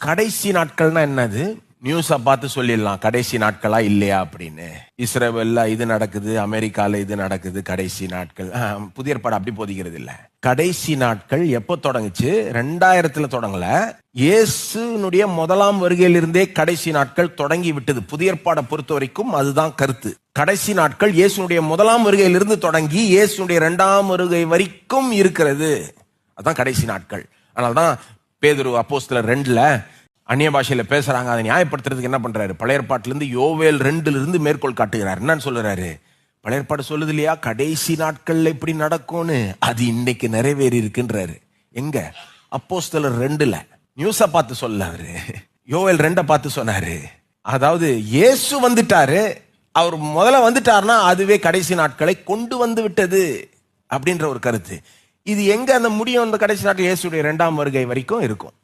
கடைசி நாட்கள்னா என்னது? நியூஸை பார்த்து சொல்லிடலாம் கடைசி நாட்களா இல்லையா அப்படின்னு. இஸ்ரேல்ல இது நடக்குது, அமெரிக்கால இது நடக்குது, கடைசி நாட்கள். புதிய ஏற்பாடு அப்படி போதிக்கிறது இல்ல. கடைசி நாட்கள் எப்போ தொடங்குச்சு? 2000 தொடங்கல. இயேசுனுடைய முதலாம் வருகையிலிருந்தே கடைசி நாட்கள் தொடங்கி விட்டது. புதிய ஏற்பாடை பொறுத்த வரைக்கும் அதுதான் கருத்து. கடைசி நாட்கள் இயேசுனுடைய முதலாம் வருகையிலிருந்து தொடங்கி இயேசுனுடைய 2ஆம் வருகை வரைக்கும் இருக்கிறது. அதான் கடைசி நாட்கள். அதனால்தான் பேதுரு அப்போஸ்தலர் 2ல அந்நிய பாஷையில பேசுறாங்க. அதை நியாயப்படுத்துறதுக்கு என்ன பண்றாரு? பழைய ஏற்பாட்டிலிருந்து யோவேல் 2 மேற்கோள் காட்டுகிறார். என்னன்னு சொல்றாரு? பழைய ஏற்பாடு சொல்லுது இல்லையா கடைசி நாட்கள்ல இப்படி நடக்கும்னு, அது இன்னைக்கு நிறைவேறி இருக்குன்றாரு. எங்க? அப்போஸ்தலர் 2ல. நியூஸை பார்த்து சொல்ல அவரு, யோவேல் 2 பார்த்து சொன்னாரு. அதாவது இயேசு வந்துட்டாரு, அவர் முதல்ல வந்துட்டாருன்னா அதுவே கடைசி நாட்களை கொண்டு வந்து விட்டது அப்படின்ற ஒரு கருத்து. இது எங்க அந்த முடியும்? அந்த கடைசி நாட்கள் இயேசுடைய 2ஆம் வருகை வரைக்கும் இருக்கும்.